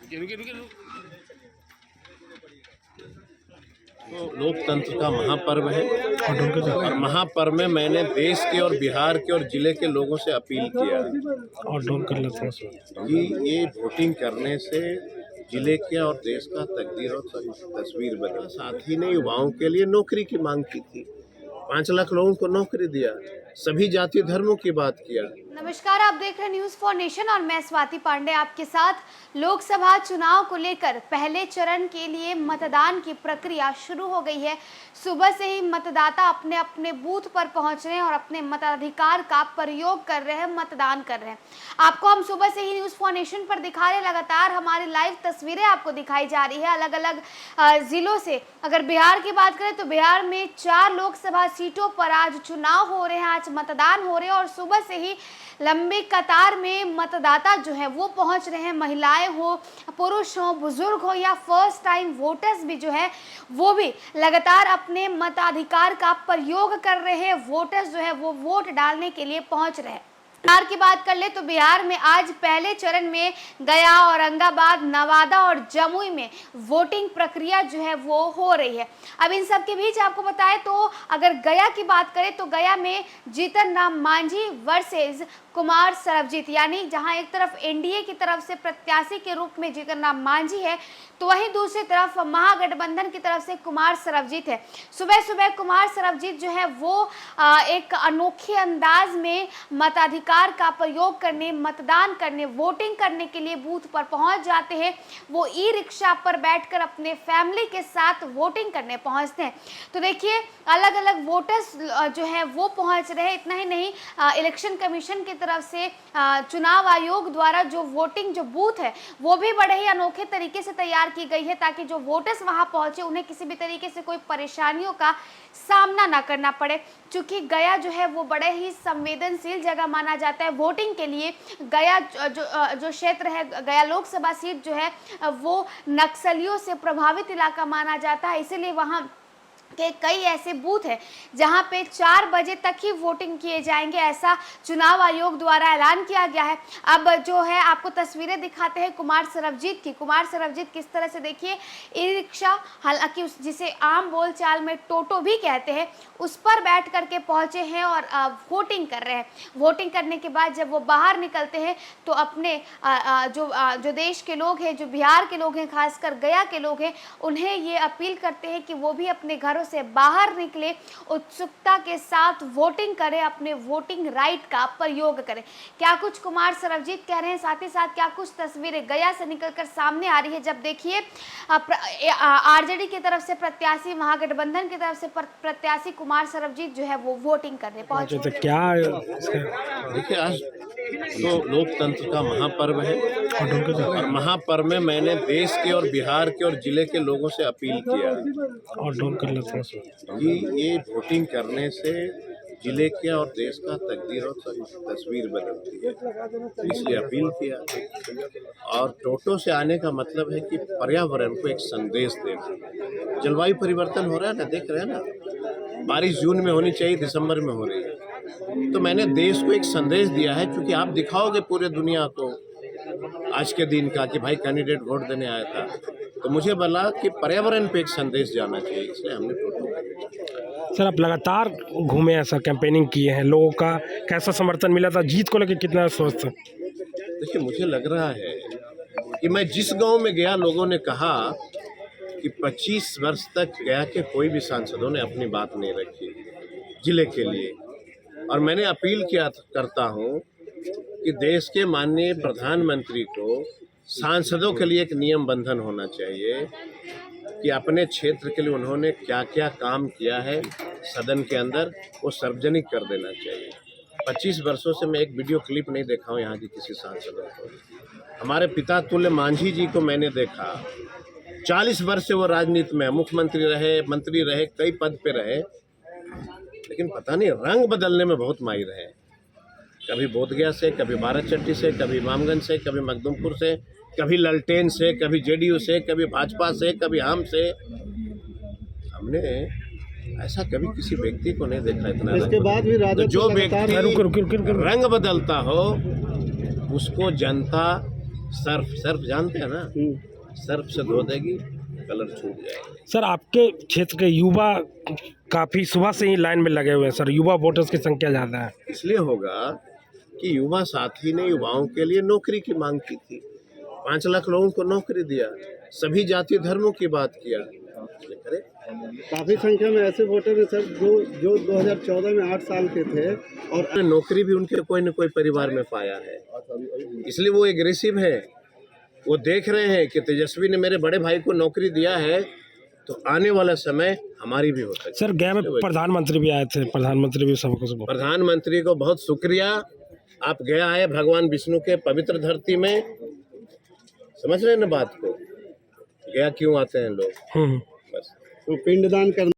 तो लोकतंत्र का महापर्व है और महापर्व में मैंने देश के और बिहार के और जिले के लोगों से अपील किया कि ये वोटिंग करने से जिले के और देश का तकदीर और तस्वीर बदला। साथ ही ने युवाओं के लिए नौकरी की मांग की थी, 5 लाख लोगों को नौकरी दिया, सभी जाति धर्मों की बात किया। नमस्कार, आप देख रहे हैं न्यूज़ फॉर नेशन और मैं स्वाति पांडे आपके साथ। लोकसभा चुनाव को लेकर पहले चरण के लिए मतदान की प्रक्रिया शुरू हो गई है। सुबह से ही मतदाता अपने अपने बूथ पर पहुंच रहे हैं और अपने मताधिकार का प्रयोग कर रहे हैं, मतदान कर रहे हैं। आपको हम सुबह से ही न्यूज़ फॉर नेशन पर दिखा रहे हैं, लगातार हमारी लाइव तस्वीरें आपको दिखाई जा रही है अलग अलग जिलों से। अगर बिहार की बात करें तो बिहार में 4 लोकसभा सीटों पर आज चुनाव हो रहे हैं, आज मतदान हो रहे हैं और सुबह से ही लंबी कतार में मतदाता जो है वो पहुंच रहे हैं। महिलाएं हो, पुरुष हो, बुजुर्ग हो या फर्स्ट टाइम वोटर्स भी जो है वो भी लगातार अपने मताधिकार का प्रयोग कर रहे हैं। वोटर्स जो है वो वोट डालने के लिए पहुंच रहे हैं। बिहार की बात कर ले तो बिहार में आज पहले चरण में गया, औरंगाबाद, नवादा और जमुई में वोटिंग प्रक्रिया जो है वो हो रही है। अब इन सब के बीच आपको बताएं तो अगर गया की बात करें तो गया में जीतन राम मांझी वर्सेस कुमार सरबजीत, यानी जहां एक तरफ एनडीए की तरफ से प्रत्याशी के रूप में जीतन राम मांझी है तो वहीं दूसरी तरफ महागठबंधन की तरफ से कुमार सरबजीत है। सुबह सुबह कुमार सरबजीत जो है वो एक अनोखे अंदाज में मताधिकार का प्रयोग करने, मतदान करने, वोटिंग करने के लिए बूथ पर पहुंच जाते हैं। वो ई रिक्शा पर बैठकर अपने फैमिली के साथ वोटिंग करने पहुंचते हैं। तो देखिए अलग अलग वोटर्स जो है वो पहुंच रहे हैं। इतना ही नहीं, इलेक्शन कमीशन की तरफ से चुनाव आयोग द्वारा जो वोटिंग जो बूथ है वो भी बड़े ही अनोखे तरीके से तैयार की गई है ताकि जो वोटर्स वहां पहुंचे उन्हें किसी भी तरीके से कोई परेशानियों का सामना ना करना पड़े। क्योंकि गया जो है वो बड़े ही संवेदनशील जगह माना जाता है वोटिंग के लिए। गया जो क्षेत्र है, गया लोकसभा सीट जो है वो नक्सलियों से प्रभावित इलाका माना जाता है, इसीलिए वहां के कई ऐसे बूथ हैं जहां पे 4 बजे तक ही वोटिंग किए जाएंगे, ऐसा चुनाव आयोग द्वारा ऐलान किया गया है। अब जो है आपको तस्वीरें दिखाते हैं कुमार सरबजीत की। कुमार सरबजीत किस तरह से देखिए ई रिक्शा, हालांकि जिसे आम बोलचाल में टोटो भी कहते हैं, उस पर बैठ करके पहुंचे हैं और वोटिंग कर रहे हैं। वोटिंग करने के बाद जब वो बाहर निकलते हैं तो अपने जो देश के लोग हैं, जो बिहार के लोग हैं, खासकर गया के लोग हैं, उन्हें ये अपील करते हैं कि वो भी अपने घरों से बाहर निकले, उत्सुकता के साथ वोटिंग करें, अपने वोटिंग राइट का प्रयोग करें। क्या कुछ कुमार सरबजीत कह रहे हैं, साथ ही साथ क्या कुछ तस्वीरें गया से निकलकर सामने आ रही है। जब देखिए आरजेडी की तरफ से प्रत्याशी, महागठबंधन की तरफ से प्रत्याशी कुमार सरबजीत जो है वो वोटिंग करने पहुंचे। तो क्या देखिए आज तो लोकतंत्र का महापर्व है और महापर्व में मैंने देश के और बिहार के और जिले के लोगों से अपील किया कि ये वोटिंग करने से जिले के और देश का तकदीर और तस्वीर बदलती है, तो इसलिए अपील किया। और टोटो से आने का मतलब है कि पर्यावरण को एक संदेश देना। जलवायु परिवर्तन हो रहा है ना, देख रहे हैं ना, बारिश जून में होनी चाहिए, दिसंबर में हो रही है। तो मैंने देश को एक संदेश दिया है, क्योंकि आप दिखाओगे पूरे दुनिया को आज के दिन का कि भाई कैंडिडेट वोट देने आया था, तो मुझे बोला कि पर्यावरण पे एक संदेश जाना चाहिए, इसलिए हमने टोटो। सर आप लगातार घूमे हैं सर, कैंपेनिंग किए हैं, लोगों का कैसा समर्थन मिला था, जीत को लेकर कितना स्वस्थ? देखिए मुझे लग रहा है कि मैं जिस गांव में गया, लोगों ने कहा कि 25 वर्ष तक गया के कोई भी सांसदों ने अपनी बात नहीं रखी जिले के लिए। और मैंने अपील करता हूं कि देश के माननीय प्रधानमंत्री को सांसदों के लिए एक नियम बंधन होना चाहिए कि अपने क्षेत्र के लिए उन्होंने क्या क्या काम किया है सदन के अंदर, वो सार्वजनिक कर देना चाहिए। 25 वर्षों से मैं एक वीडियो क्लिप नहीं देखा हूँ यहाँ की किसी सांसदों को। हमारे पिता तुल्य मांझी जी को मैंने देखा, 40 वर्ष से वो राजनीति में मुख्यमंत्री रहे, मंत्री रहे, कई पद पे रहे, लेकिन पता नहीं रंग बदलने में बहुत माहिर है। कभी बोधगया से, कभी बाराचट्टी से, कभी इमामगंज से, कभी मखदुमपुर से, कभी ललटेन से, कभी जेडीयू से, कभी भाजपा से, कभी हम से। हमने ऐसा कभी किसी व्यक्ति को नहीं देखा इतना। इसके बाद भी तो जो व्यक्ति रंग बदलता हो उसको जनता सर्फ जानते हैं ना, सर्फ से धो देगी, कलर छूट जाएगा। सर आपके क्षेत्र के युवा काफ़ी सुबह से ही लाइन में लगे हुए हैं सर, युवा वोटर्स की संख्या ज़्यादा है। इसलिए होगा कि युवा साथी ने युवाओं के लिए नौकरी की मांग की थी, 5 लाख लोगों को नौकरी दिया, सभी जाति धर्मों की बात किया। काफी संख्या में ऐसे वोटर हैं सर जो 2014 में 8 साल के थे और नौकरी भी उनके कोई न कोई परिवार में पाया है, इसलिए वो एग्रेसिव है। वो देख रहे हैं कि तेजस्वी ने मेरे बड़े भाई को नौकरी दिया है, तो आने वाला समय हमारी भी हो सकती है। सर गया में प्रधानमंत्री भी आए थे, प्रधानमंत्री भी सबको। प्रधानमंत्री को बहुत शुक्रिया, आप गया है भगवान विष्णु के पवित्र धरती में, समझ रहे हैं ना बात को, गया क्यों आते हैं लोग, बस। पिंडदान करना